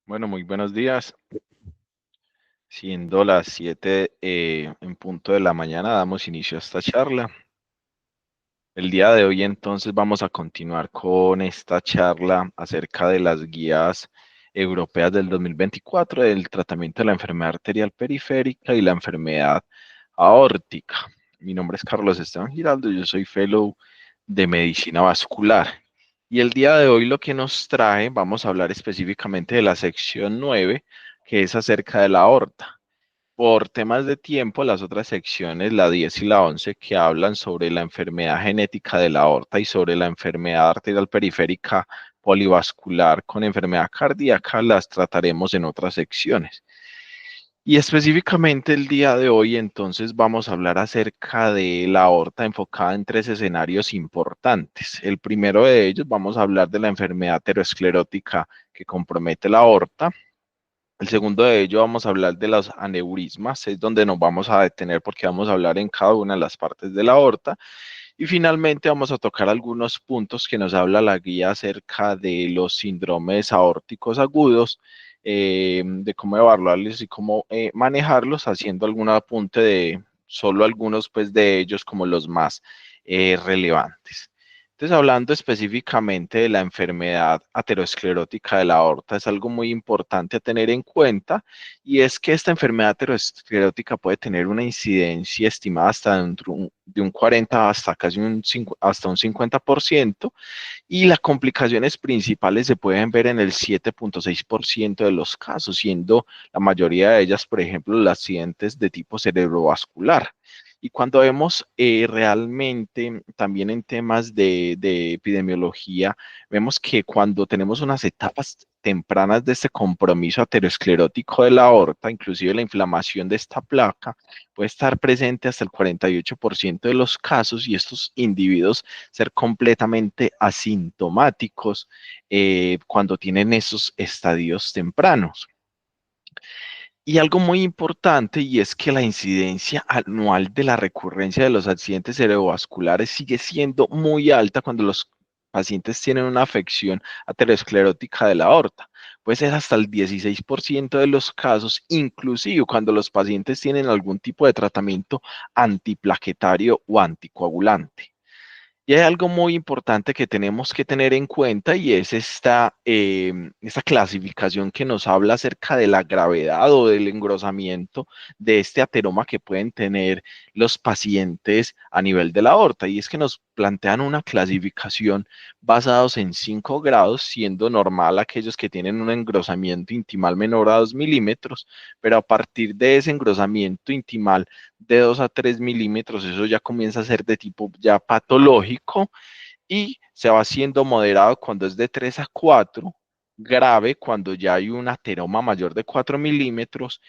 Bueno, muy buenos días. Siendo las 7 en punto de la mañana, damos inicio a esta charla. El día de hoy entonces vamos a continuar con esta charla acerca de las guías europeas del 2024 del tratamiento de la enfermedad arterial periférica y la enfermedad aórtica. Mi nombre es Carlos Esteban Giraldo, yo soy fellow de medicina vascular. Y el día de hoy lo que nos trae, vamos a hablar específicamente de la sección 9, que es acerca de la aorta. Por temas de tiempo, las otras secciones, la 10 y la 11, que hablan sobre la enfermedad genética de la aorta y sobre la enfermedad arterial periférica polivascular con enfermedad cardíaca, las trataremos en otras secciones. Y específicamente el día de hoy, entonces, vamos a hablar acerca de la aorta enfocada en tres escenarios importantes. El primero de ellos, vamos a hablar de la enfermedad aterosclerótica que compromete la aorta. El segundo de ello vamos a hablar de los aneurismas, es donde nos vamos a detener porque vamos a hablar en cada una de las partes de la aorta. Y finalmente vamos a tocar algunos puntos que nos habla la guía acerca de los síndromes aórticos agudos, de cómo evaluarlos y cómo manejarlos, haciendo algún apunte de solo algunos pues, de ellos como los más relevantes. Entonces, hablando específicamente de la enfermedad aterosclerótica de la aorta, es algo muy importante a tener en cuenta, y es que esta enfermedad aterosclerótica puede tener una incidencia estimada hasta de un 40 hasta casi hasta un 50%, y las complicaciones principales se pueden ver en el 7,6% de los casos, siendo la mayoría de ellas, por ejemplo, los accidentes de tipo cerebrovascular. Y cuando vemos realmente también en temas de epidemiología, vemos que cuando tenemos unas etapas tempranas de este compromiso aterosclerótico de la aorta, inclusive la inflamación de esta placa, puede estar presente hasta el 48% de los casos, y estos individuos ser completamente asintomáticos cuando tienen esos estadios tempranos. Y algo muy importante, y es que la incidencia anual de la recurrencia de los accidentes cerebrovasculares sigue siendo muy alta cuando los pacientes tienen una afección aterosclerótica de la aorta. Puede ser hasta el 16% de los casos, inclusive cuando los pacientes tienen algún tipo de tratamiento antiplaquetario o anticoagulante. Y hay algo muy importante que tenemos que tener en cuenta, y es esta clasificación que nos habla acerca de la gravedad o del engrosamiento de este ateroma que pueden tener los pacientes a nivel de la aorta. Y es que nos plantean una clasificación basados en 5 grados, siendo normal aquellos que tienen un engrosamiento intimal menor a 2 milímetros, pero a partir de ese engrosamiento intimal de 2 a 3 milímetros, eso ya comienza a ser de tipo ya patológico, y se va haciendo moderado cuando es de 3 a 4, grave cuando ya hay un ateroma mayor de 4 milímetros,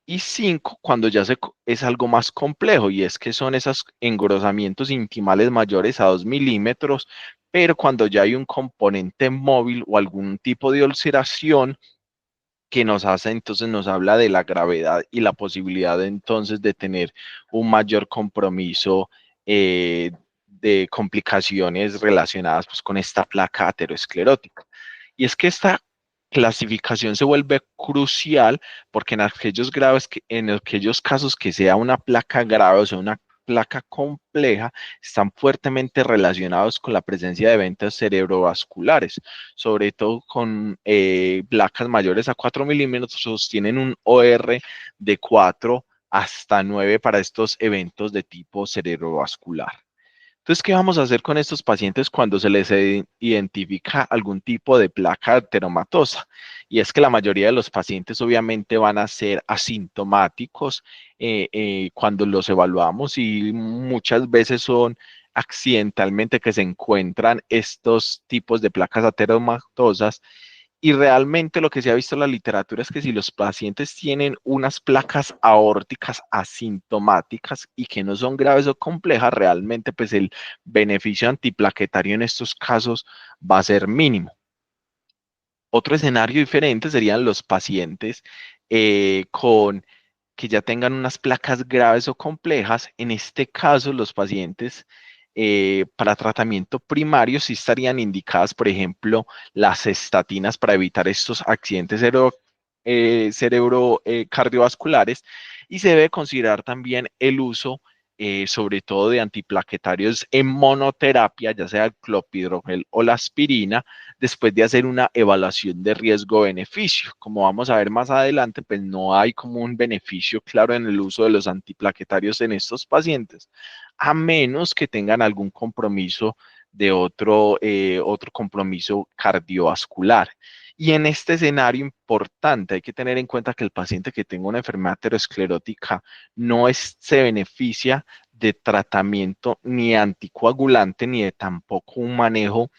y 5 cuando ya es algo más complejo, y es que son esos engrosamientos intimales mayores a 2 milímetros, pero cuando ya hay un componente móvil o algún tipo de ulceración que nos hace, entonces nos habla de la gravedad y la posibilidad de, entonces de tener un mayor compromiso de complicaciones relacionadas pues, con esta placa aterosclerótica. Y es que esta clasificación se vuelve crucial porque en aquellos casos que sea una placa grave, o sea, una placa compleja, están fuertemente relacionados con la presencia de eventos cerebrovasculares, sobre todo con placas mayores a 4 milímetros, tienen un OR de 4 hasta 9 para estos eventos de tipo cerebrovascular. Entonces, ¿qué vamos a hacer con estos pacientes cuando se les identifica algún tipo de placa ateromatosa? Y es que la mayoría de los pacientes obviamente van a ser asintomáticos cuando los evaluamos, y muchas veces son accidentalmente que se encuentran estos tipos de placas ateromatosas, y realmente lo que se ha visto en la literatura es que si los pacientes tienen unas placas aórticas asintomáticas y que no son graves o complejas, realmente pues el beneficio antiplaquetario en estos casos va a ser mínimo. Otro escenario diferente serían los pacientes con que ya tengan unas placas graves o complejas. En este caso, los pacientes para tratamiento primario sí estarían indicadas, por ejemplo, las estatinas para evitar estos accidentes cerebro cardiovasculares, y se debe considerar también el uso sobre todo de antiplaquetarios en monoterapia, ya sea el clopidogrel o la aspirina, después de hacer una evaluación de riesgo-beneficio. Como vamos a ver más adelante, pues no hay como un beneficio claro en el uso de los antiplaquetarios en estos pacientes, a menos que tengan algún compromiso de otro compromiso cardiovascular. Y en este escenario importante hay que tener en cuenta que el paciente que tenga una enfermedad aterosclerótica se beneficia de tratamiento ni anticoagulante ni de tampoco un manejo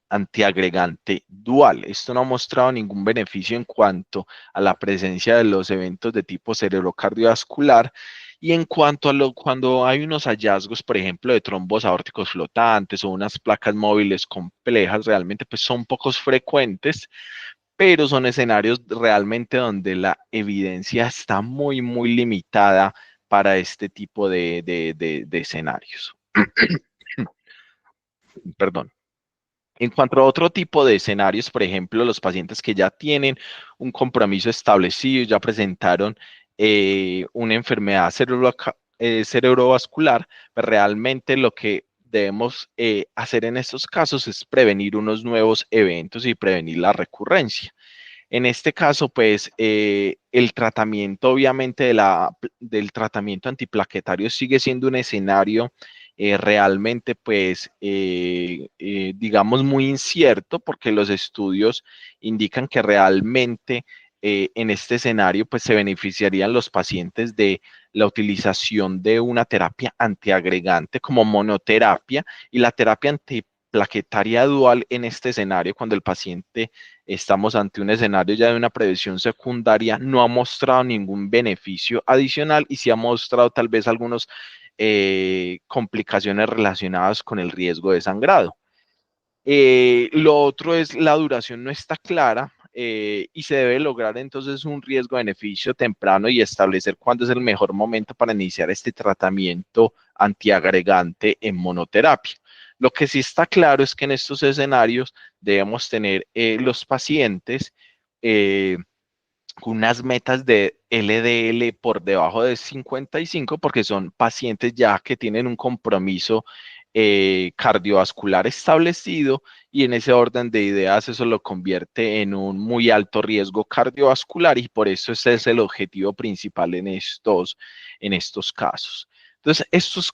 antiagregante dual. Esto no ha mostrado ningún beneficio en cuanto a la presencia de los eventos de tipo cerebrocardiovascular. Y en cuanto a cuando hay unos hallazgos, por ejemplo, de trombos aórticos flotantes o unas placas móviles complejas, realmente pues son pocos frecuentes, pero son escenarios realmente donde la evidencia está muy, muy limitada para este tipo de escenarios. Perdón. En cuanto a otro tipo de escenarios, por ejemplo, los pacientes que ya tienen un compromiso establecido, ya presentaron una enfermedad cerebrovascular, pues realmente lo que debemos hacer en estos casos es prevenir unos nuevos eventos y prevenir la recurrencia. En este caso, pues el tratamiento, obviamente, del tratamiento antiplaquetario sigue siendo un escenario realmente, pues, digamos, muy incierto, porque los estudios indican que realmente en este escenario, pues, se beneficiarían los pacientes de la utilización de una terapia antiagregante como monoterapia, y la terapia antiplaquetaria dual en este escenario, cuando el paciente estamos ante un escenario ya de una prevención secundaria, no ha mostrado ningún beneficio adicional y sí ha mostrado tal vez algunas complicaciones relacionadas con el riesgo de sangrado. Lo otro es la duración no está clara, y se debe lograr entonces un riesgo-beneficio temprano y establecer cuándo es el mejor momento para iniciar este tratamiento antiagregante en monoterapia. Lo que sí está claro es que en estos escenarios debemos tener los pacientes eh, con unas metas de LDL por debajo de 55, porque son pacientes ya que tienen un compromiso cardiovascular establecido, y en ese orden de ideas eso lo convierte en un muy alto riesgo cardiovascular, y por eso ese es el objetivo principal en estos casos. Entonces, esto es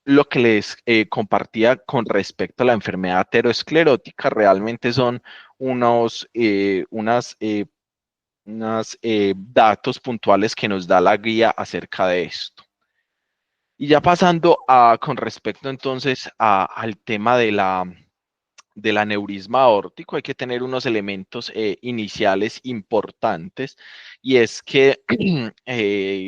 lo que les compartía con respecto a la enfermedad aterosclerótica. Realmente son unos datos puntuales que nos da la guía acerca de esto. Y ya pasando con respecto entonces al tema del aneurisma aórtico, hay que tener unos elementos iniciales importantes, y es que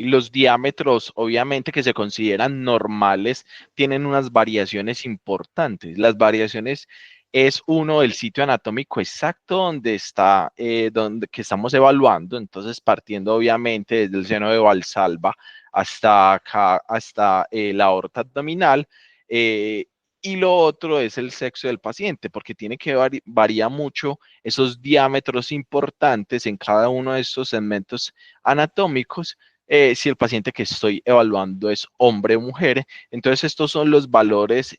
los diámetros, obviamente que se consideran normales, tienen unas variaciones importantes. Las variaciones es uno, el sitio anatómico exacto donde está, donde que estamos evaluando. Entonces, partiendo obviamente desde el seno de Valsalva hasta acá, hasta la aorta abdominal. Y lo otro es el sexo del paciente, porque tiene que varía mucho esos diámetros importantes en cada uno de estos segmentos anatómicos. Si el paciente que estoy evaluando es hombre o mujer, entonces estos son los valores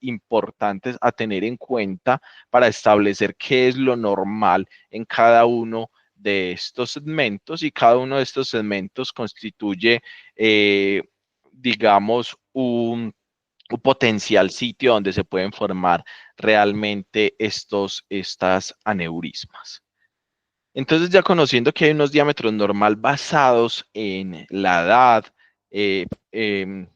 importantes a tener en cuenta para establecer qué es lo normal en cada uno de estos segmentos, y cada uno de estos segmentos constituye, digamos, un potencial sitio donde se pueden formar realmente estas aneurismas. Entonces, ya conociendo que hay unos diámetros normal basados en la edad, en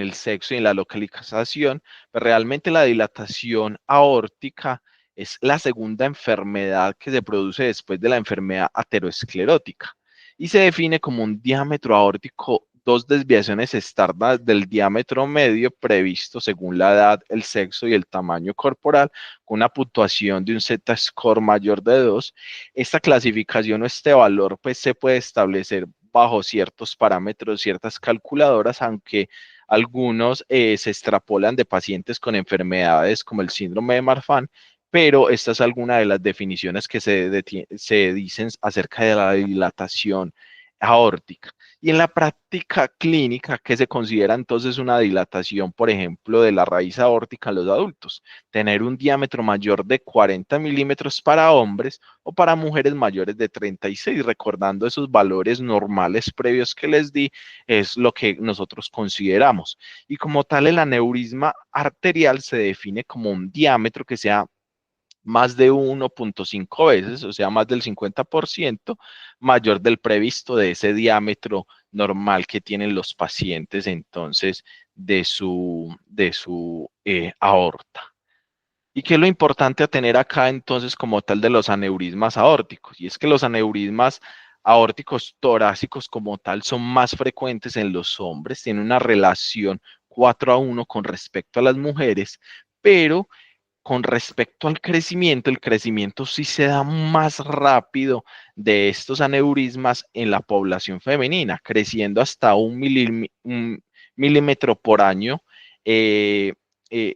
el sexo y en la localización, pues realmente la dilatación aórtica es la segunda enfermedad que se produce después de la enfermedad aterosclerótica, y se define como un diámetro aórtico, dos desviaciones estándar del diámetro medio previsto según la edad, el sexo y el tamaño corporal, con una puntuación de un Z-score mayor de 2. Esta clasificación o este valor pues se puede establecer bajo ciertos parámetros, ciertas calculadoras, aunque algunos se extrapolan de pacientes con enfermedades como el síndrome de Marfan, pero esta es alguna de las definiciones que se dicen acerca de la dilatación aórtica. Y en la práctica clínica, ¿qué se considera entonces una dilatación, por ejemplo, de la raíz aórtica en los adultos? Tener un diámetro mayor de 40 milímetros para hombres o para mujeres mayores de 36, recordando esos valores normales previos que les di, es lo que nosotros consideramos. Y como tal, el aneurisma arterial se define como un diámetro que sea más de 1.5 veces, o sea, más del 50% mayor del previsto de ese diámetro normal que tienen los pacientes entonces de su aorta. ¿Y qué es lo importante a tener acá entonces como tal de los aneurismas aórticos? Y es que los aneurismas aórticos torácicos como tal son más frecuentes en los hombres, tienen una relación 4:1 con respecto a las mujeres, pero con respecto al crecimiento, el crecimiento sí se da más rápido de estos aneurismas en la población femenina, creciendo hasta un milímetro por año. eh,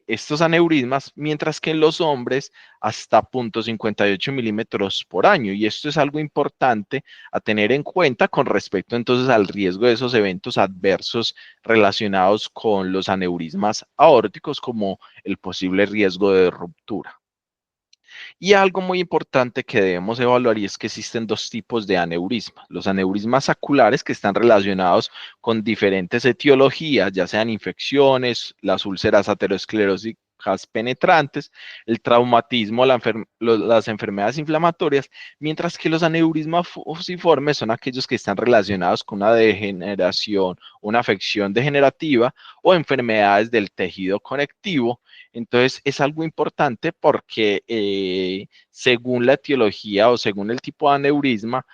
Estos aneurismas, mientras que en los hombres hasta 0.58 milímetros por año. Y esto es algo importante a tener en cuenta con respecto entonces al riesgo de esos eventos adversos relacionados con los aneurismas aórticos, como el posible riesgo de ruptura. Y algo muy importante que debemos evaluar y es que existen dos tipos de aneurismas. Los aneurismas saculares que están relacionados con diferentes etiologías, ya sean infecciones, las úlceras aterosclerosas penetrantes, el traumatismo, las enfermedades inflamatorias, mientras que los aneurismas fusiformes son aquellos que están relacionados con una degeneración, una afección degenerativa o enfermedades del tejido conectivo. Entonces es algo importante porque según la etiología o según el tipo de aneurisma,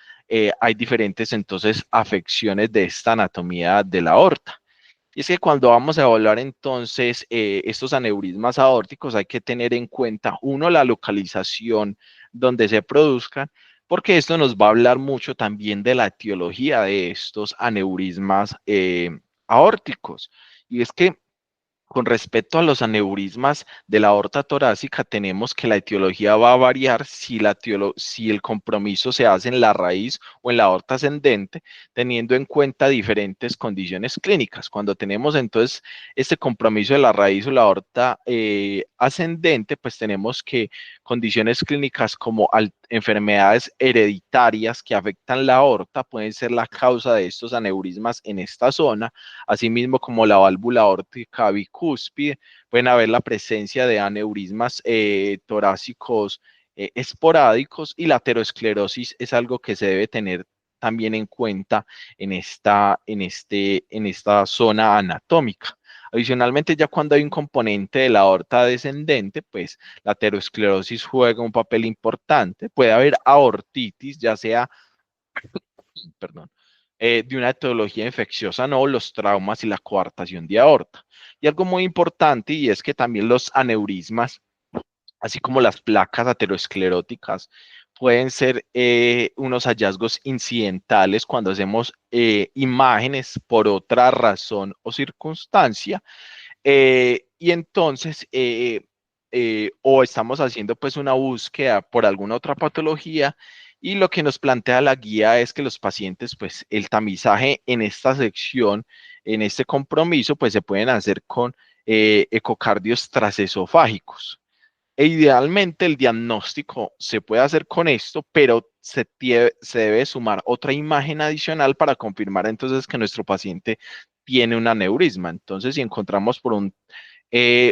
hay diferentes entonces afecciones de esta anatomía de la aorta. Y es que cuando vamos a evaluar entonces estos aneurismas aórticos hay que tener en cuenta, uno, la localización donde se produzcan, porque esto nos va a hablar mucho también de la etiología de estos aneurismas aórticos. Y es que con respecto a los aneurismas de la aorta torácica, tenemos que la etiología va a variar si el compromiso se hace en la raíz o en la aorta ascendente, teniendo en cuenta diferentes condiciones clínicas. Cuando tenemos entonces este compromiso de la raíz o la aorta ascendente, pues tenemos que condiciones clínicas como enfermedades hereditarias que afectan la aorta pueden ser la causa de estos aneurismas en esta zona, asimismo como la válvula aórtica bicúspide, pueden haber la presencia de aneurismas torácicos esporádicos, y la aterosclerosis es algo que se debe tener también en cuenta en esta zona anatómica. Adicionalmente, ya cuando hay un componente de la aorta descendente, pues la aterosclerosis juega un papel importante. Puede haber aortitis, ya sea, perdón, de una etiología infecciosa, no, los traumas y la coartación de aorta. Y algo muy importante, y es que también los aneurismas, así como las placas ateroscleróticas, pueden ser unos hallazgos incidentales cuando hacemos imágenes por otra razón o circunstancia. Y entonces, o estamos haciendo pues una búsqueda por alguna otra patología, y lo que nos plantea la guía es que los pacientes, pues el tamizaje en esta sección, en este compromiso, pues se pueden hacer con ecocardios transesofágicos. E idealmente el diagnóstico se puede hacer con esto, pero se debe sumar otra imagen adicional para confirmar entonces que nuestro paciente tiene un aneurisma. Entonces, si encontramos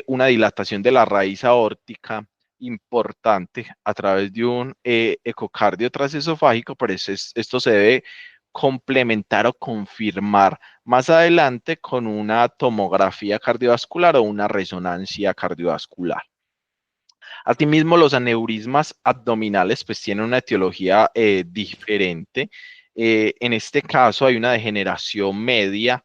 una dilatación de la raíz aórtica importante a través de un ecocardio transesofágico, pues esto se debe complementar o confirmar más adelante con una tomografía cardiovascular o una resonancia cardiovascular. Asimismo, los aneurismas abdominales pues tienen una etiología diferente. En este caso hay una degeneración media,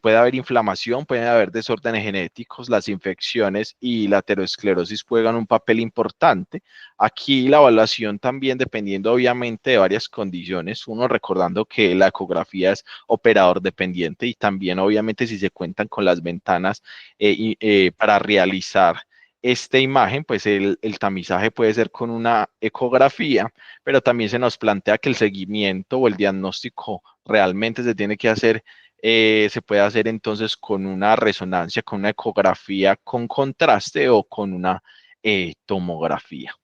puede haber inflamación, pueden haber desórdenes genéticos, las infecciones y la aterosclerosis juegan un papel importante. Aquí la evaluación también dependiendo obviamente de varias condiciones, uno recordando que la ecografía es operador dependiente, y también obviamente si se cuentan con las ventanas para realizar esta imagen, pues el tamizaje puede ser con una ecografía, pero también se nos plantea que el seguimiento o el diagnóstico realmente se tiene que hacer, se puede hacer entonces con una resonancia, con una ecografía con contraste o con una tomografía.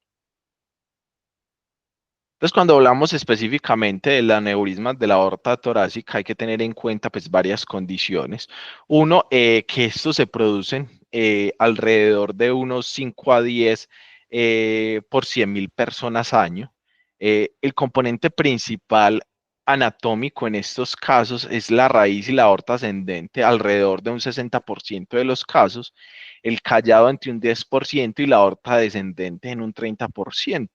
Entonces, cuando hablamos específicamente del aneurisma de la aorta torácica, hay que tener en cuenta pues varias condiciones. Uno, que estos se producen alrededor de unos 5 a 10 por 100.000 personas año. El componente principal anatómico en estos casos es la raíz y la aorta ascendente, alrededor de un 60% de los casos, el callado entre un 10% y la aorta descendente en un 30%.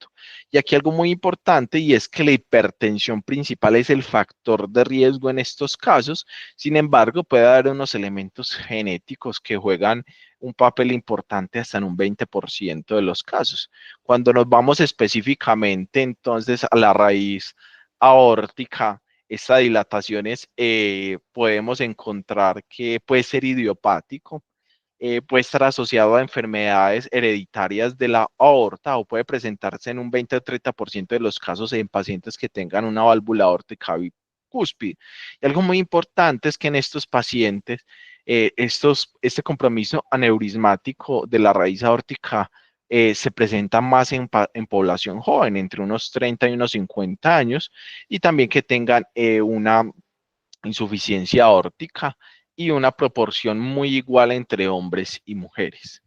Y aquí algo muy importante y es que la hipertensión principal es el factor de riesgo en estos casos. Sin embargo, puede haber unos elementos genéticos que juegan un papel importante hasta en un 20% de los casos. Cuando nos vamos específicamente entonces a la raíz aórtica, estas dilataciones podemos encontrar que puede ser idiopático, puede estar asociado a enfermedades hereditarias de la aorta o puede presentarse en un 20 o 30% de los casos en pacientes que tengan una válvula aórtica bicúspide. Y algo muy importante es que en estos pacientes, este compromiso aneurismático de la raíz aórtica se presenta más en población joven, entre unos 30 y unos 50 años, y también que tengan una insuficiencia aórtica y una proporción muy igual entre hombres y mujeres.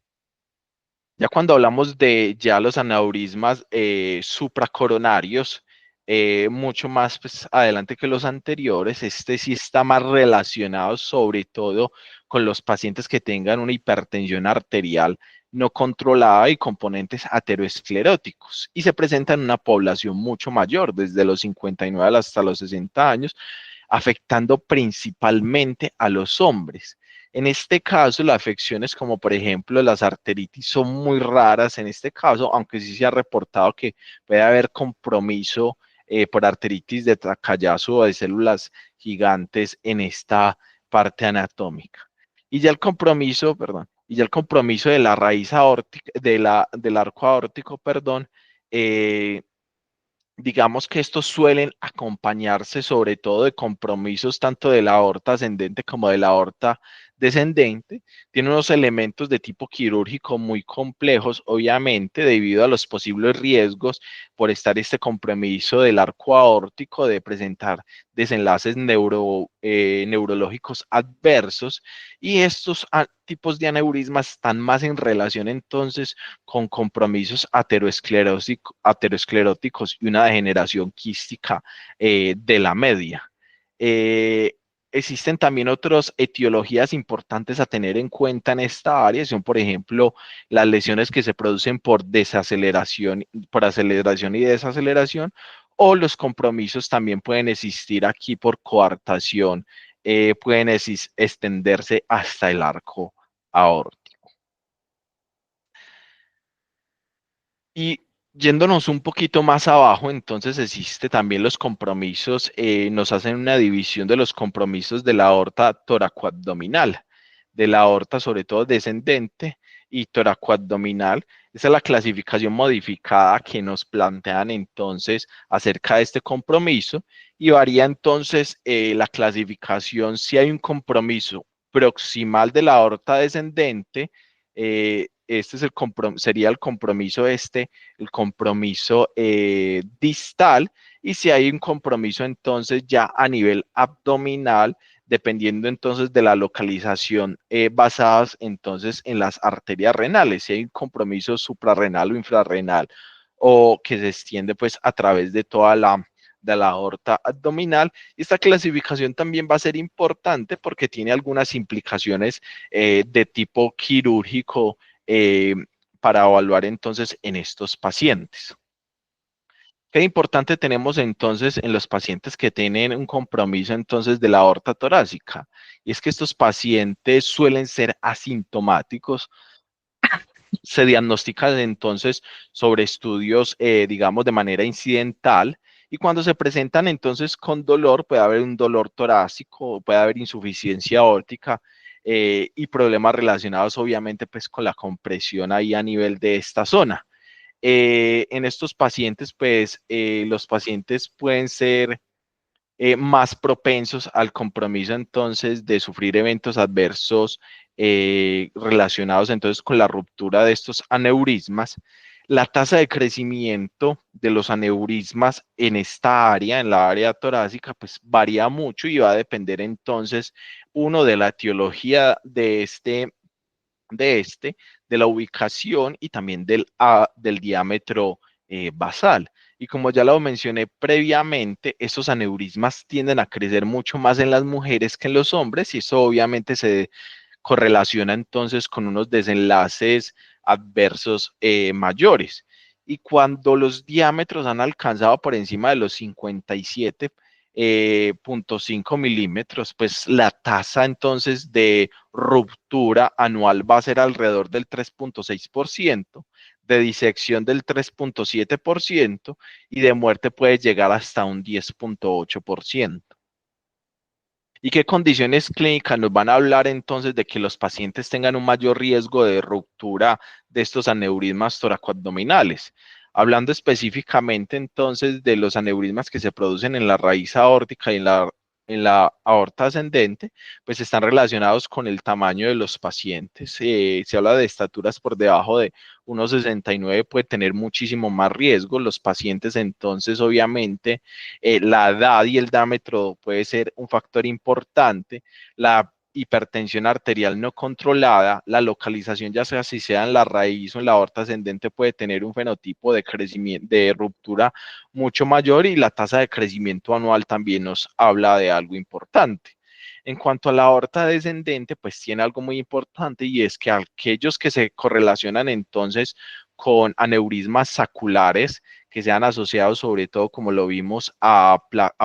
Ya cuando hablamos de ya los aneurismas supracoronarios, mucho más pues, adelante que los anteriores, este sí está más relacionado sobre todo con los pacientes que tengan una hipertensión arterial no controlada y componentes ateroscleróticos y se presenta en una población mucho mayor, desde los 59 hasta los 60 años, afectando principalmente a los hombres. En este caso, las afecciones como por ejemplo las arteritis son muy raras en este caso, aunque sí se ha reportado que puede haber compromiso por arteritis de Takayasu o de células gigantes en esta parte anatómica. Y ya el compromiso, perdón, y ya el compromiso de la raíz aórtica, del arco aórtico, perdón, eh, digamos que estos suelen acompañarse sobre todo de compromisos tanto de la aorta ascendente como de la aorta descendente. Tiene unos elementos de tipo quirúrgico muy complejos, obviamente, debido a los posibles riesgos por estar este compromiso del arco aórtico de presentar desenlaces neurológicos adversos. Y estos tipos de aneurismas están más en relación entonces con compromisos ateroscleróticos y una degeneración quística de la media. Eh, Existen también otras etiologías importantes a tener en cuenta en esta área, son por ejemplo las lesiones que se producen por aceleración y desaceleración, o los compromisos también pueden existir aquí por coartación, pueden extenderse hasta el arco aórtico. Y yéndonos un poquito más abajo, entonces existe también los compromisos, nos hacen una división de los compromisos de la aorta toracoabdominal, de la aorta sobre todo descendente y toracoabdominal. Esa es la clasificación modificada que nos plantean entonces acerca de este compromiso y varía entonces la clasificación si hay un compromiso proximal de la aorta descendente. Este es sería el compromiso distal, y si hay un compromiso entonces ya a nivel abdominal, dependiendo entonces de la localización basadas entonces en las arterias renales, si hay un compromiso suprarrenal o infrarrenal o que se extiende pues a través de la aorta abdominal. Y esta clasificación también va a ser importante porque tiene algunas implicaciones de tipo quirúrgico eh, para evaluar entonces en estos pacientes. ¿Qué importante tenemos entonces en los pacientes que tienen un compromiso entonces de la aorta torácica? Y es que estos pacientes suelen ser asintomáticos, se diagnostican entonces sobre estudios, digamos, de manera incidental, y cuando se presentan entonces con dolor, puede haber un dolor torácico, puede haber insuficiencia aórtica, y problemas relacionados obviamente pues con la compresión ahí a nivel de esta zona. En estos pacientes, pues los pacientes pueden ser más propensos al compromiso entonces de sufrir eventos adversos relacionados entonces con la ruptura de estos aneurismas. La tasa de crecimiento de los aneurismas en esta área, en la área torácica, pues varía mucho y va a depender entonces, uno, de la etiología de la ubicación y también del diámetro basal. Y como ya lo mencioné previamente, estos aneurismas tienden a crecer mucho más en las mujeres que en los hombres y eso obviamente se correlaciona entonces con unos desenlaces adversos mayores. Y cuando los diámetros han alcanzado por encima de los 57,5 milímetros, pues la tasa entonces de ruptura anual va a ser alrededor del 3,6%, de disección del 3,7% y de muerte puede llegar hasta un 10,8%. ¿Y qué condiciones clínicas nos van a hablar entonces de que los pacientes tengan un mayor riesgo de ruptura de estos aneurismas toracoabdominales? Hablando específicamente entonces de los aneurismas que se producen en la raíz aórtica y en la aorta ascendente, pues están relacionados con el tamaño de los pacientes. Se habla de estaturas por debajo de 1,69, puede tener muchísimo más riesgo. Los pacientes entonces obviamente la edad y el diámetro puede ser un factor importante, la hipertensión arterial no controlada, la localización ya sea si sea en la raíz o en la aorta ascendente puede tener un fenotipo de crecimiento, de ruptura mucho mayor y la tasa de crecimiento anual también nos habla de algo importante. En cuanto a la aorta descendente, pues tiene algo muy importante y es que aquellos que se correlacionan entonces con aneurismas saculares, que sean asociados sobre todo, como lo vimos, a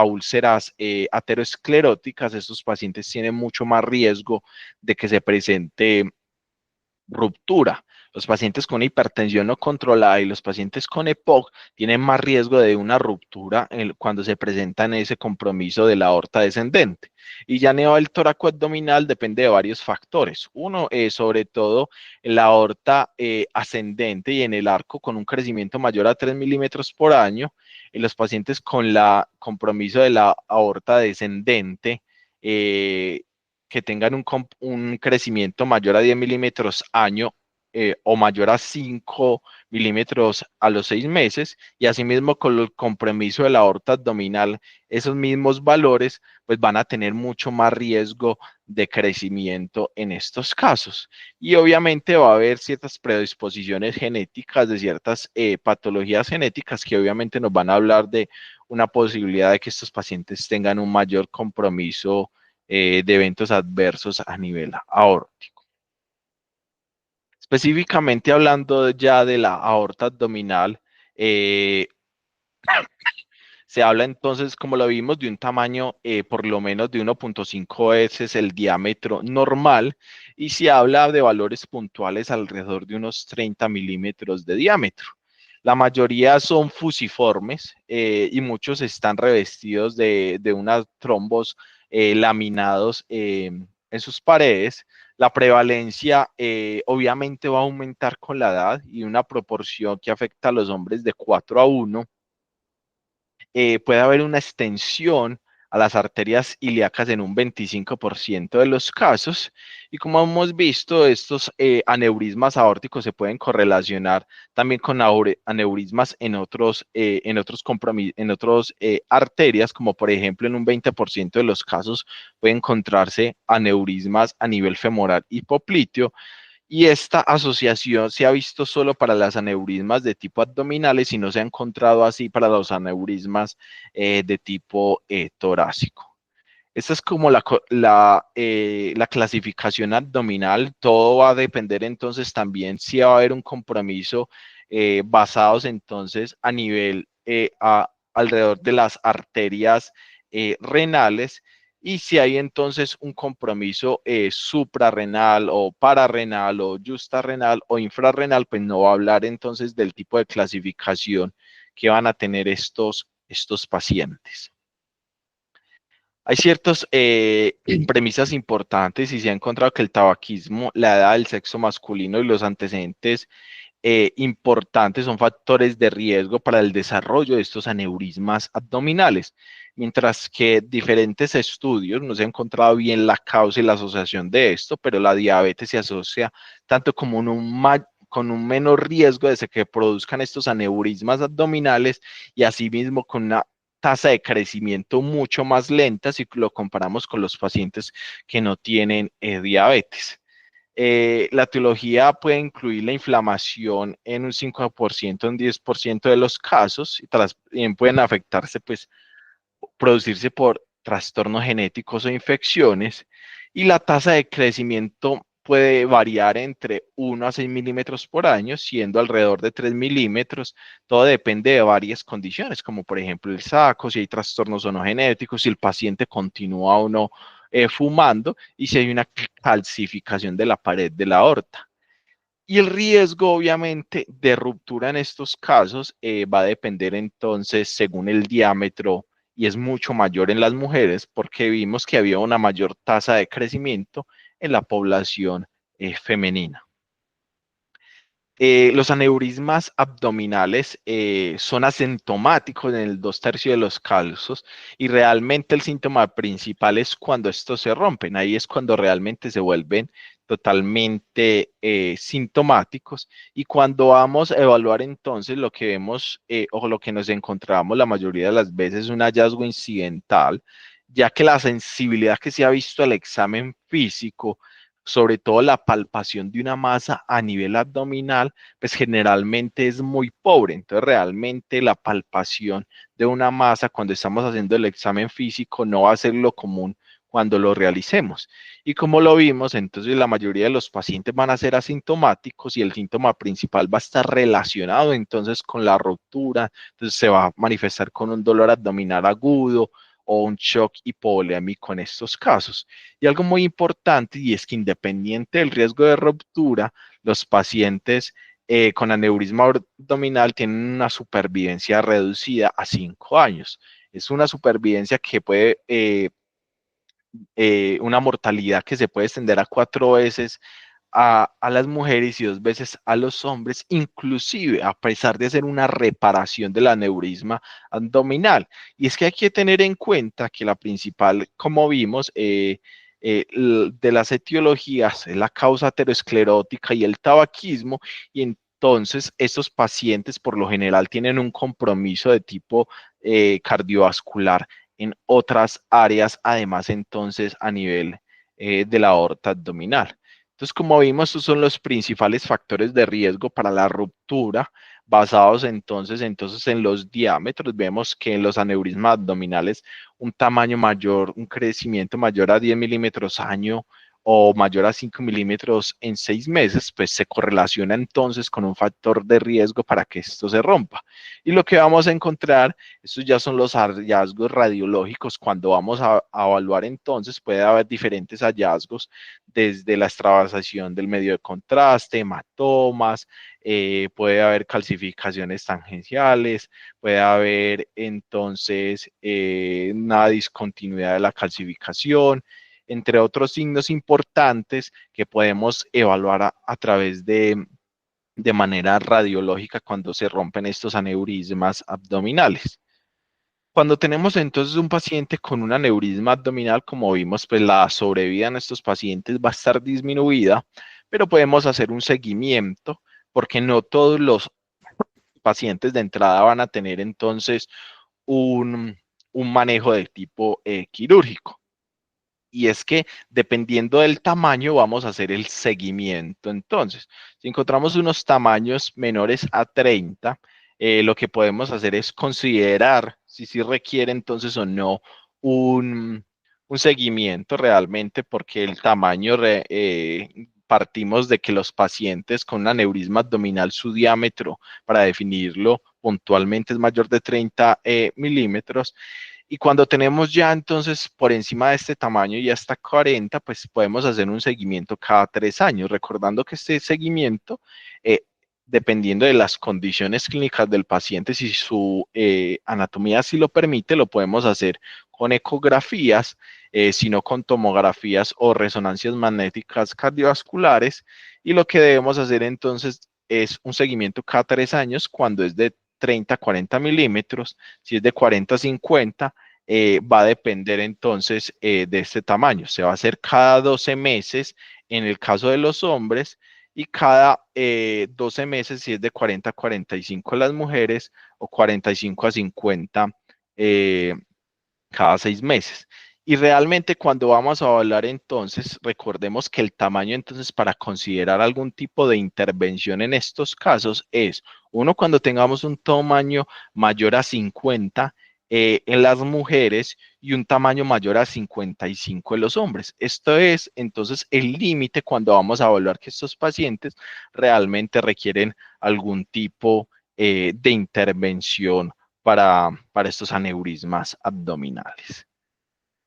úlceras ateroscleróticas, estos pacientes tienen mucho más riesgo de que se presente ruptura. Los pacientes con hipertensión no controlada y los pacientes con EPOC tienen más riesgo de una ruptura cuando se presentan ese compromiso de la aorta descendente. Y ya en el tóraco abdominal depende de varios factores. Uno es sobre todo en la aorta ascendente y en el arco con un crecimiento mayor a 3 milímetros por año. En los pacientes con la compromiso de la aorta descendente, que tengan un crecimiento mayor a 10 milímetros año o mayor a 5 milímetros a los 6 meses, y asimismo con el compromiso de la aorta abdominal, esos mismos valores pues van a tener mucho más riesgo de crecimiento en estos casos. Y obviamente va a haber ciertas predisposiciones genéticas de ciertas patologías genéticas que obviamente nos van a hablar de una posibilidad de que estos pacientes tengan un mayor compromiso de eventos adversos a nivel aórtico. Específicamente hablando ya de la aorta abdominal, eh, se habla entonces, como lo vimos, de un tamaño por lo menos de 1,5 veces el diámetro normal y se habla de valores puntuales alrededor de unos 30 milímetros de diámetro. La mayoría son fusiformes y muchos están revestidos de unas trombos laminados en sus paredes. La prevalencia obviamente va a aumentar con la edad y una proporción que afecta a los hombres de 4:1. Puede haber una extensión a las arterias ilíacas en un 25% de los casos. Y como hemos visto, estos aneurismas aórticos se pueden correlacionar también con aneurismas en otros arterias, como por ejemplo en un 20% de los casos puede encontrarse aneurismas a nivel femoral hipopliteo, y esta asociación se ha visto solo para las aneurismas de tipo abdominales y no se ha encontrado así para los aneurismas de tipo torácico. Esta es como la clasificación abdominal. Todo va a depender entonces también si va a haber un compromiso basados entonces a nivel alrededor de las arterias renales, y si hay entonces un compromiso suprarrenal o pararrenal o justarrenal o infrarrenal, pues no va a hablar entonces del tipo de clasificación que van a tener estos pacientes. Hay ciertas premisas importantes y se ha encontrado que el tabaquismo, la edad del sexo masculino y los antecedentes importantes son factores de riesgo para el desarrollo de estos aneurismas abdominales, mientras que diferentes estudios no se ha encontrado bien la causa y la asociación de esto, pero la diabetes se asocia tanto como con un menor riesgo de que produzcan estos aneurismas abdominales y asimismo con una tasa de crecimiento mucho más lenta si lo comparamos con los pacientes que no tienen diabetes. La etiología puede incluir la inflamación en un 5%, un 10% de los casos, y también pueden afectarse, pues, producirse por trastornos genéticos o infecciones, y la tasa de crecimiento puede variar entre 1 a 6 milímetros por año, siendo alrededor de 3 milímetros. Todo depende de varias condiciones, como por ejemplo el saco, si hay trastornos o no genéticos, si el paciente continúa o no fumando y si hay una calcificación de la pared de la aorta. Y el riesgo, obviamente, de ruptura en estos casos va a depender entonces según el diámetro y es mucho mayor en las mujeres porque vimos que había una mayor tasa de crecimiento en la población femenina. Los aneurismas abdominales son asintomáticos en el 2/3 de los casos y realmente el síntoma principal es cuando estos se rompen. Ahí es cuando realmente se vuelven totalmente sintomáticos y cuando vamos a evaluar entonces lo que vemos o lo que nos encontramos la mayoría de las veces es un hallazgo incidental, ya que la sensibilidad que se ha visto al examen físico, sobre todo la palpación de una masa a nivel abdominal, pues generalmente es muy pobre. Entonces, realmente la palpación de una masa cuando estamos haciendo el examen físico no va a ser lo común cuando lo realicemos. Y como lo vimos, entonces la mayoría de los pacientes van a ser asintomáticos y el síntoma principal va a estar relacionado entonces con la ruptura, entonces se va a manifestar con un dolor abdominal agudo o un shock hipovolémico en estos casos. Y algo muy importante y es que independiente del riesgo de ruptura, los pacientes con aneurisma abdominal tienen una supervivencia reducida a 5 años. Es una supervivencia que puede, una mortalidad que se puede extender a 4 veces a las mujeres y 2 veces a los hombres, inclusive a pesar de hacer una reparación del aneurisma abdominal. Y es que hay que tener en cuenta que la principal, como vimos, de las etiologías es la causa aterosclerótica y el tabaquismo, y entonces estos pacientes por lo general tienen un compromiso de tipo cardiovascular en otras áreas, además entonces a nivel de la aorta abdominal. Entonces, como vimos, estos son los principales factores de riesgo para la ruptura, basados entonces en los diámetros. Vemos que en los aneurismas abdominales un tamaño mayor, un crecimiento mayor a 10 milímetros año o mayor a 5 milímetros en 6 meses, pues se correlaciona entonces con un factor de riesgo para que esto se rompa. Y lo que vamos a encontrar, estos ya son los hallazgos radiológicos. Cuando vamos a evaluar entonces, puede haber diferentes hallazgos desde la extravasación del medio de contraste, hematomas, puede haber calcificaciones tangenciales, puede haber entonces una discontinuidad de la calcificación, entre otros signos importantes que podemos evaluar a través de manera radiológica cuando se rompen estos aneurismas abdominales. Cuando tenemos entonces un paciente con un aneurisma abdominal, como vimos, pues la sobrevida en estos pacientes va a estar disminuida, pero podemos hacer un seguimiento porque no todos los pacientes de entrada van a tener entonces un, un manejo de tipo quirúrgico. Y es que dependiendo del tamaño vamos a hacer el seguimiento. Entonces, si encontramos unos tamaños menores a 30, lo que podemos hacer es considerar si requiere entonces o no un, un seguimiento realmente, porque el tamaño, partimos de que los pacientes con un aneurisma abdominal, su diámetro para definirlo puntualmente es mayor de 30 milímetros. Y cuando tenemos ya entonces por encima de este tamaño y hasta 40, pues podemos hacer un seguimiento cada 3 años, recordando que este seguimiento, eh, dependiendo de las condiciones clínicas del paciente, si su anatomía así lo permite, lo podemos hacer con ecografías, sino con tomografías o resonancias magnéticas cardiovasculares. Y lo que debemos hacer entonces es un seguimiento cada 3 años cuando es de 30 a 40 milímetros. Si es de 40 a 50, va a depender entonces de este tamaño. Se va a hacer cada 12 meses en el caso de los hombres y cada 12 meses si es de 40 a 45 las mujeres o 45 a 50 eh, cada 6 meses. Y realmente cuando vamos a evaluar entonces, recordemos que el tamaño entonces para considerar algún tipo de intervención en estos casos es, uno, cuando tengamos un tamaño mayor a 50 en las mujeres y un tamaño mayor a 55 en los hombres. Esto es entonces el límite cuando vamos a evaluar que estos pacientes realmente requieren algún tipo de intervención para estos aneurismas abdominales.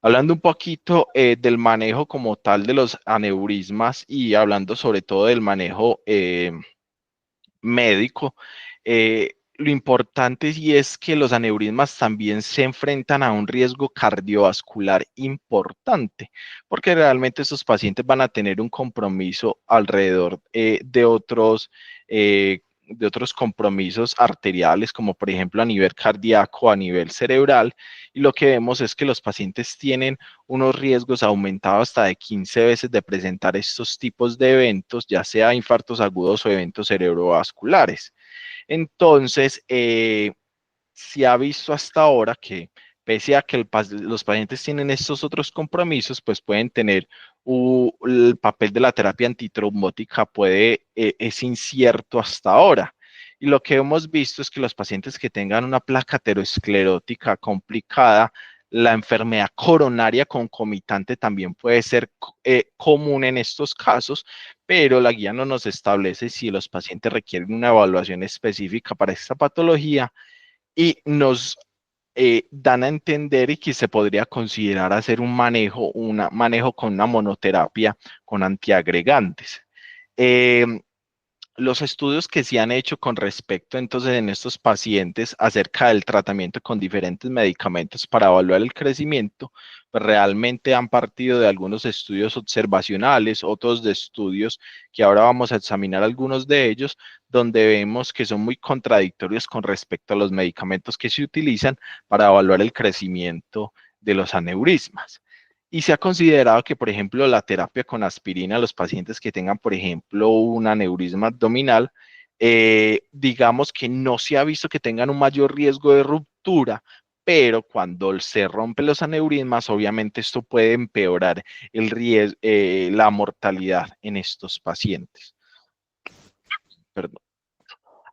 Hablando un poquito del manejo como tal de los aneurismas y hablando sobre todo del manejo médico, lo importante sí es que los aneurismas también se enfrentan a un riesgo cardiovascular importante, porque realmente estos pacientes van a tener un compromiso alrededor de otros compromisos arteriales, como por ejemplo a nivel cardíaco, a nivel cerebral, y lo que vemos es que los pacientes tienen unos riesgos aumentados hasta de 15 veces de presentar estos tipos de eventos, ya sea infartos agudos o eventos cerebrovasculares. Entonces, se ha visto hasta ahora que pese a que los pacientes tienen estos otros compromisos, pues pueden tener el papel de la terapia antitrombótica es incierto hasta ahora. Y lo que hemos visto es que los pacientes que tengan una placa aterosclerótica complicada, la enfermedad coronaria concomitante también puede ser común en estos casos, pero la guía no nos establece si los pacientes requieren una evaluación específica para esta patología y nos dan a entender y que se podría considerar hacer un manejo con una monoterapia con antiagregantes. Eh, los estudios que se han hecho con respecto entonces en estos pacientes acerca del tratamiento con diferentes medicamentos para evaluar el crecimiento, pues realmente han partido de algunos estudios observacionales, otros de estudios que ahora vamos a examinar algunos de ellos, donde vemos que son muy contradictorios con respecto a los medicamentos que se utilizan para evaluar el crecimiento de los aneurismas. Y se ha considerado que, por ejemplo, la terapia con aspirina a los pacientes que tengan, por ejemplo, un aneurisma abdominal, digamos que no se ha visto que tengan un mayor riesgo de ruptura, pero cuando se rompen los aneurismas, obviamente esto puede empeorar la mortalidad en estos pacientes. Perdón.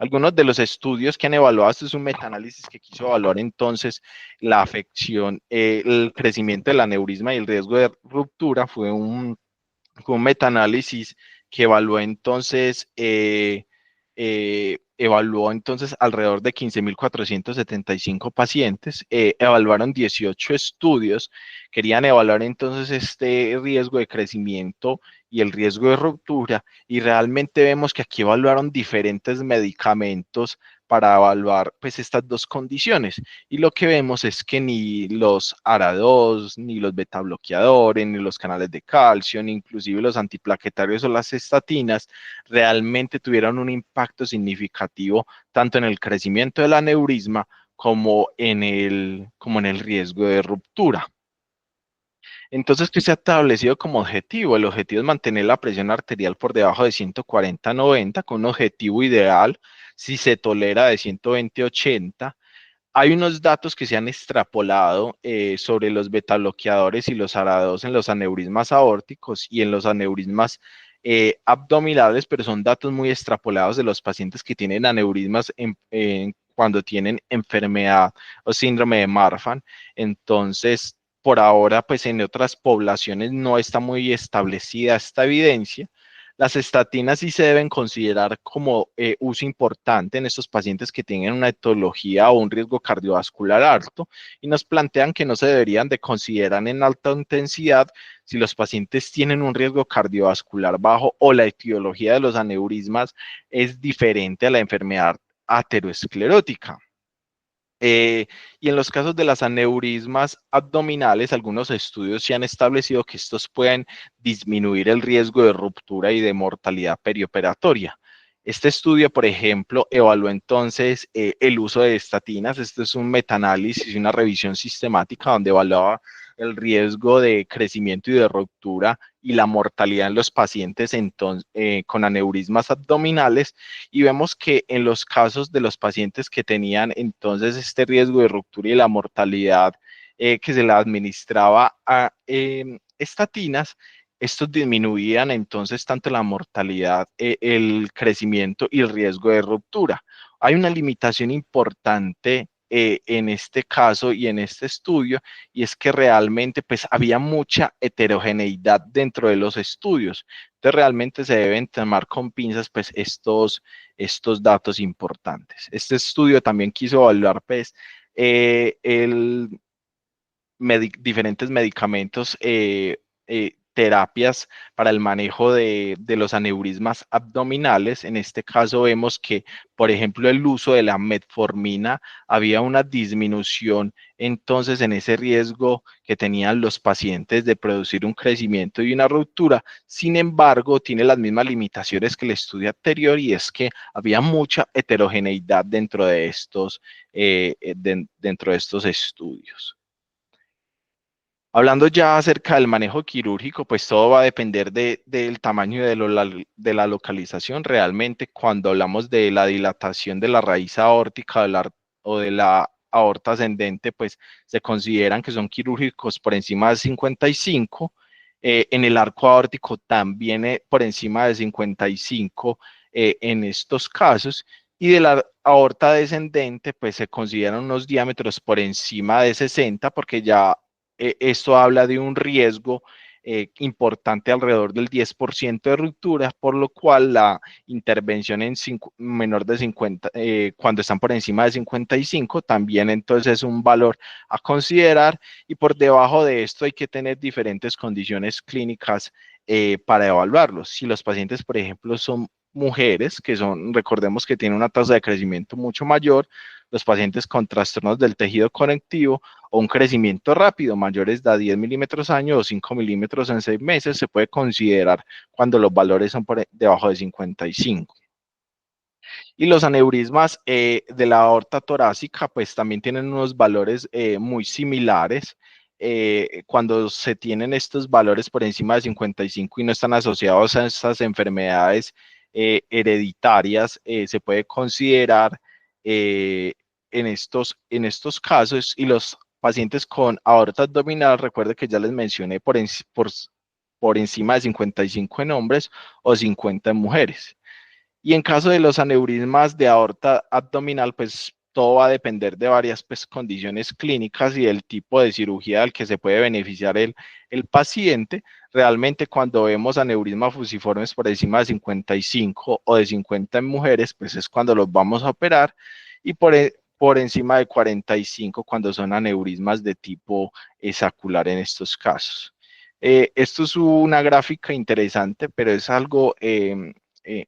Algunos de los estudios que han evaluado, esto es un metaanálisis que quiso evaluar entonces la afección, el crecimiento del aneurisma y el riesgo de ruptura, fue un metaanálisis que evaluó entonces alrededor de 15.475 pacientes, evaluaron 18 estudios, querían evaluar entonces este riesgo de crecimiento y el riesgo de ruptura, y realmente vemos que aquí evaluaron diferentes medicamentos para evaluar pues estas dos condiciones, y lo que vemos es que ni los ARA2, ni los beta bloqueadores, ni los canales de calcio, ni inclusive los antiplaquetarios o las estatinas realmente tuvieron un impacto significativo tanto en el crecimiento del aneurisma como en el riesgo de ruptura. Entonces, ¿qué se ha establecido como objetivo? El objetivo es mantener la presión arterial por debajo de 140/90, con un objetivo ideal, si se tolera, de 120/80. Hay unos datos que se han extrapolado sobre los betabloqueadores y los ARA2 en los aneurismas aórticos y en los aneurismas abdominales, pero son datos muy extrapolados de los pacientes que tienen aneurismas cuando tienen enfermedad o síndrome de Marfan. Entonces, por ahora, pues en otras poblaciones no está muy establecida esta evidencia. Las estatinas sí se deben considerar como uso importante en estos pacientes que tienen una etiología o un riesgo cardiovascular alto, y nos plantean que no se deberían de considerar en alta intensidad si los pacientes tienen un riesgo cardiovascular bajo o la etiología de los aneurismas es diferente a la enfermedad aterosclerótica. Y en los casos de las aneurismas abdominales, algunos estudios se han establecido que estos pueden disminuir el riesgo de ruptura y de mortalidad perioperatoria. Este estudio, por ejemplo, evaluó entonces el uso de estatinas. Este es un metaanálisis y una revisión sistemática donde evaluaba el riesgo de crecimiento y de ruptura y la mortalidad en los pacientes entonces, con aneurismas abdominales, y vemos que en los casos de los pacientes que tenían entonces este riesgo de ruptura y la mortalidad que se le administraba a estatinas, estos disminuían entonces tanto la mortalidad, el crecimiento y el riesgo de ruptura. Hay una limitación importante en este caso y en este estudio, y es que realmente pues había mucha heterogeneidad dentro de los estudios. Entonces realmente se deben tomar con pinzas pues estos datos importantes. Este estudio también quiso evaluar pues el diferentes medicamentos, terapias para el manejo de los aneurismas abdominales. En este caso vemos que, por ejemplo, el uso de la metformina había una disminución entonces en ese riesgo que tenían los pacientes de producir un crecimiento y una ruptura. Sin embargo, tiene las mismas limitaciones que el estudio anterior, y es que había mucha heterogeneidad dentro de dentro de estos estudios. Hablando ya acerca del manejo quirúrgico, pues todo va a depender del tamaño y de la localización. Realmente, cuando hablamos de la dilatación de la raíz aórtica o de la aorta ascendente, pues se consideran que son quirúrgicos por encima de 55. En el arco aórtico también por encima de 55 en estos casos. Y de la aorta descendente, pues se consideran unos diámetros por encima de 60, porque ya esto habla de un riesgo importante, alrededor del 10% de ruptura, por lo cual la intervención en menor de 50, cuando están por encima de 55, también entonces es un valor a considerar, y por debajo de esto hay que tener diferentes condiciones clínicas para evaluarlos. Si los pacientes, por ejemplo, son mujeres, que son, recordemos que tienen una tasa de crecimiento mucho mayor, los pacientes con trastornos del tejido conectivo o un crecimiento rápido, mayores de 10 milímetros año o 5 milímetros en 6 meses, se puede considerar cuando los valores son por debajo de 55. Y los aneurismas de la aorta torácica, pues también tienen unos valores muy similares. Cuando se tienen estos valores por encima de 55 y no están asociados a estas enfermedades hereditarias, se puede considerar en estos casos. Y los pacientes con aorta abdominal, recuerde que ya les mencioné por encima de 55 en hombres o 50 en mujeres. Y en caso de los aneurismas de aorta abdominal, pues todo va a depender de varias pues, condiciones clínicas y del tipo de cirugía al que se puede beneficiar el paciente. Realmente, cuando vemos aneurismas fusiformes por encima de 55 o de 50 en mujeres, pues es cuando los vamos a operar, y por encima de 45 cuando son aneurismas de tipo esacular en estos casos. Esto es una gráfica interesante, pero es algo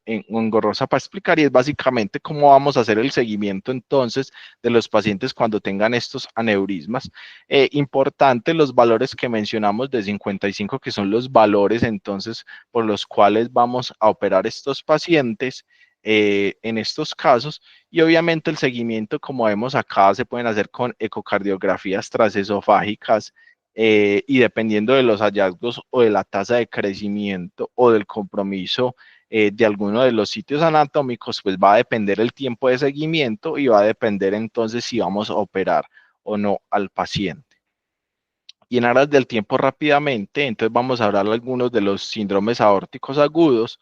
engorrosa para explicar, y es básicamente cómo vamos a hacer el seguimiento entonces de los pacientes cuando tengan estos aneurismas. Importante los valores que mencionamos de 55, que son los valores entonces por los cuales vamos a operar estos pacientes en estos casos, y obviamente el seguimiento, como vemos acá, se pueden hacer con ecocardiografías transesofágicas, y dependiendo de los hallazgos o de la tasa de crecimiento o del compromiso de alguno de los sitios anatómicos, pues va a depender el tiempo de seguimiento y va a depender entonces si vamos a operar o no al paciente. Y en aras del tiempo rápidamente, entonces vamos a hablar de algunos de los síndromes aórticos agudos.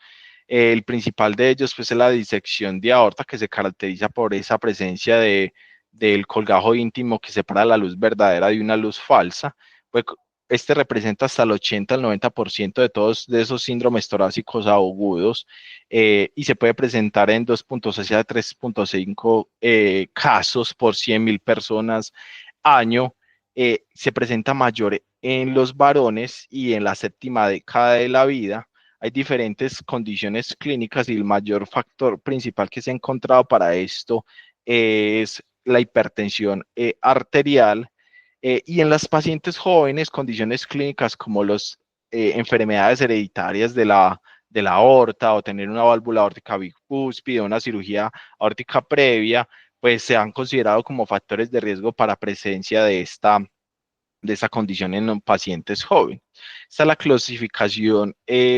El principal de ellos pues, es la disección de aorta, que se caracteriza por esa presencia del colgajo íntimo que separa la luz verdadera de una luz falsa. Pues, este representa hasta el 80 al 90% de todos de esos síndromes torácicos agudos, y se puede presentar en 2.6 a 3.5 casos por 100.000 personas año. Se presenta mayor en los varones y en la séptima década de la vida. Hay diferentes condiciones clínicas, y el mayor factor principal que se ha encontrado para esto es la hipertensión arterial, y en las pacientes jóvenes, condiciones clínicas como las enfermedades hereditarias de la aorta o tener una válvula aórtica bicúspide, una cirugía aórtica previa, pues se han considerado como factores de riesgo para presencia de esta condición en pacientes jóvenes. Esta es la clasificación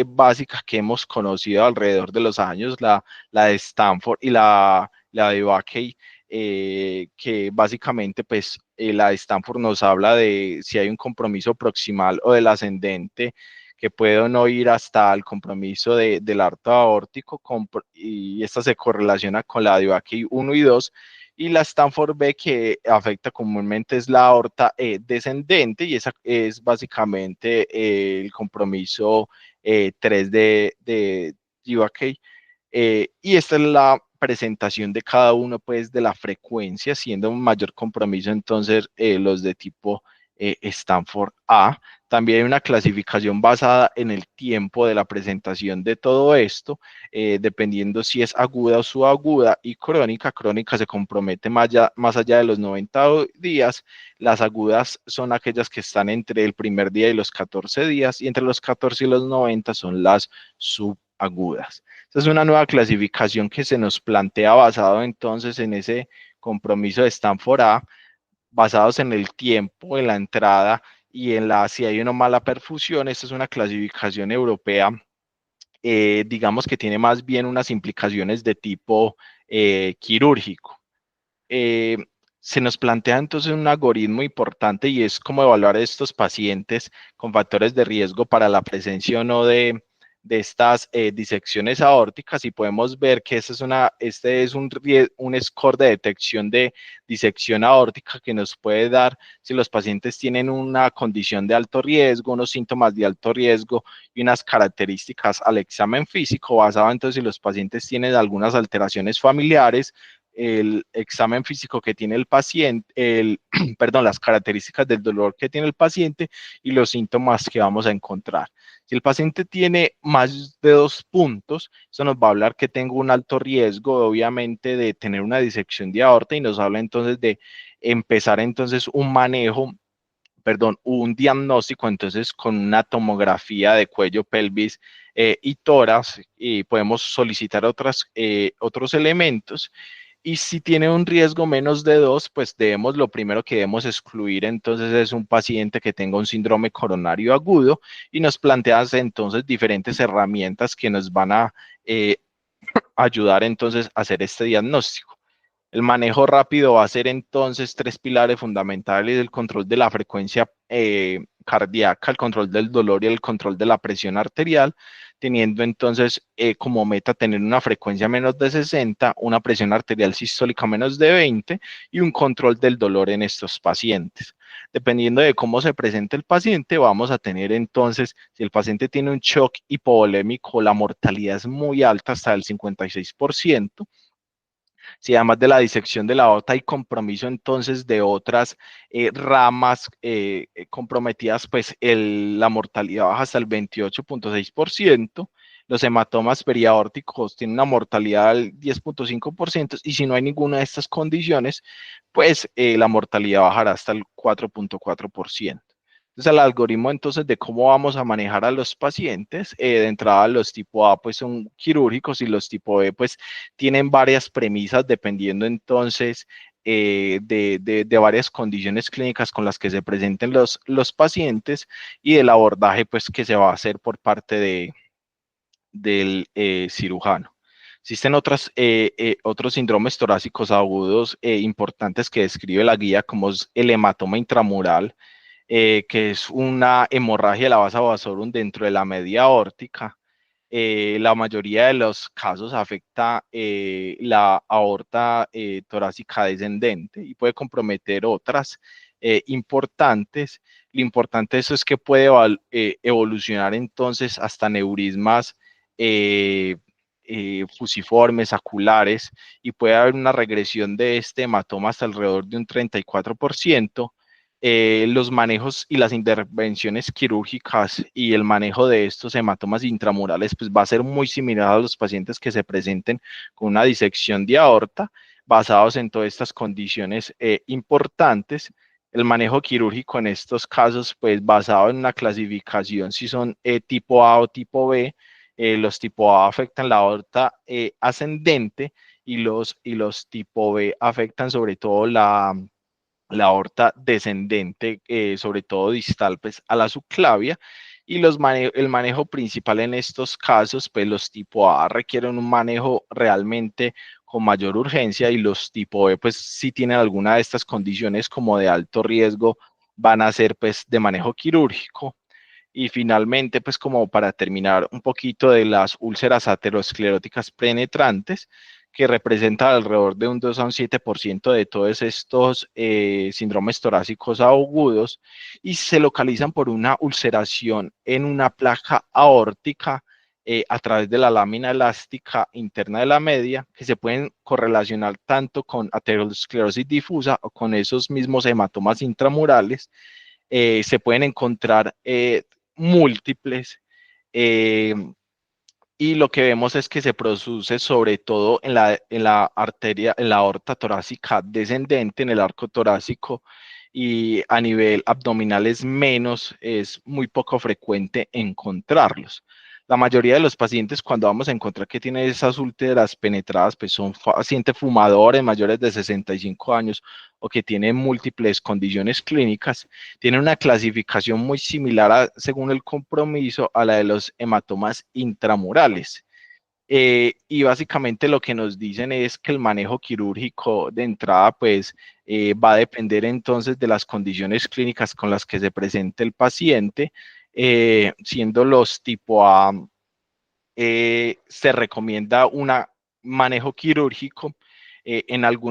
básica que hemos conocido alrededor de los años, la de Stanford y la de Bakey, que básicamente pues la de Stanford nos habla de si hay un compromiso proximal o del ascendente, que puede no ir hasta el compromiso del arto aórtico, y esta se correlaciona con la de Bakey 1 y 2, y la Stanford B, que afecta comúnmente, es la aorta descendente, y esa es básicamente el compromiso 3 de GVK. Y esta es la presentación de cada uno, pues, de la frecuencia, siendo un mayor compromiso entonces los de tipo Stanford A. También hay una clasificación basada en el tiempo de la presentación de todo esto, dependiendo si es aguda o subaguda, y crónica. Crónica se compromete más allá de los 90 días. Las agudas son aquellas que están entre el primer día y los 14 días, y entre los 14 y los 90 son las subagudas. Esta es una nueva clasificación que se nos plantea basado entonces en ese compromiso de Stanford A, basados en el tiempo, en la entrada y en si hay una mala perfusión. Esta es una clasificación europea, digamos que tiene más bien unas implicaciones de tipo quirúrgico. Eh, Se nos plantea entonces un algoritmo importante, y es cómo evaluar a estos pacientes con factores de riesgo para la presencia o no de estas disecciones aórticas, y podemos ver que este es un score de detección de disección aórtica que nos puede dar si los pacientes tienen una condición de alto riesgo, unos síntomas de alto riesgo y unas características al examen físico, basado entonces si los pacientes tienen algunas alteraciones familiares, el examen físico que tiene el paciente, perdón, las características del dolor que tiene el paciente y los síntomas que vamos a encontrar. Si el paciente tiene más de 2 puntos, eso nos va a hablar que tengo un alto riesgo, obviamente, de tener una disección de aorta, y nos habla entonces de empezar entonces un diagnóstico entonces con una tomografía de cuello, pelvis y tórax, y podemos solicitar otros elementos. Y si tiene un riesgo menos de 2, pues lo primero que debemos excluir entonces es un paciente que tenga un síndrome coronario agudo, y nos planteas entonces diferentes herramientas que nos van a ayudar entonces a hacer este diagnóstico. El manejo rápido va a ser entonces 3 pilares fundamentales: el control de la frecuencia cardíaca, el control del dolor y el control de la presión arterial, teniendo entonces como meta tener una frecuencia menos de 60, una presión arterial sistólica menos de 20 y un control del dolor en estos pacientes. Dependiendo de cómo se presente el paciente, vamos a tener entonces, si el paciente tiene un shock hipovolémico, la mortalidad es muy alta, hasta el 56%. Si además de la disección de la aorta hay compromiso entonces de otras ramas comprometidas, pues la mortalidad baja hasta el 28,6%. Los hematomas periaórticos tienen una mortalidad del 10,5%, y si no hay ninguna de estas condiciones, pues la mortalidad bajará hasta el 4,4%. Entonces, el algoritmo entonces de cómo vamos a manejar a los pacientes, de entrada los tipo A pues son quirúrgicos, y los tipo B pues tienen varias premisas, dependiendo entonces de varias condiciones clínicas con las que se presenten los pacientes, y del abordaje pues que se va a hacer por parte del cirujano. Existen otros síndromes torácicos agudos importantes que describe la guía, como es el hematoma intramural, que es una hemorragia de la vasa vasorum dentro de la media aórtica. La mayoría de los casos afecta la aorta torácica descendente y puede comprometer otras importantes. Lo importante de eso es que puede evolucionar entonces hasta neurismas eh, fusiformes, aculares, y puede haber una regresión de este hematoma hasta alrededor de un 34%. Los manejos y las intervenciones quirúrgicas y el manejo de estos hematomas intramurales pues va a ser muy similar a los pacientes que se presenten con una disección de aorta. basados en todas estas condiciones importantes. El manejo quirúrgico en estos casos, pues basado en una clasificación, si son tipo A o tipo B. Los tipo A afectan la aorta ascendente y los tipo B afectan sobre todo la aorta descendente, sobre todo distal, pues a la subclavia. Y el manejo principal en estos casos, pues los tipo A requieren un manejo realmente con mayor urgencia, y los tipo B, pues si tienen alguna de estas condiciones como de alto riesgo, van a ser pues de manejo quirúrgico. Y finalmente, pues como para terminar un poquito de las úlceras ateroscleróticas penetrantes, que representan alrededor de un 2 a un 7% de todos estos síndromes torácicos agudos, y se localizan por una ulceración en una placa aórtica a través de la lámina elástica interna de la media, que se pueden correlacionar tanto con aterosclerosis difusa o con esos mismos hematomas intramurales. Se pueden encontrar múltiples, eh, y lo que vemos es que se produce sobre todo en la arteria, en la aorta torácica descendente, en el arco torácico, y a nivel abdominal es muy poco frecuente encontrarlos. La mayoría de los pacientes, cuando vamos a encontrar que tienen esas úlceras penetradas, pues son pacientes fumadores mayores de 65 años o que tienen múltiples condiciones clínicas. Tienen una clasificación muy similar según el compromiso a la de los hematomas intramurales. Y básicamente lo que nos dicen es que el manejo quirúrgico de entrada pues va a depender entonces de las condiciones clínicas con las que se presente el paciente. Siendo los tipo A, se recomienda un manejo quirúrgico. En algunos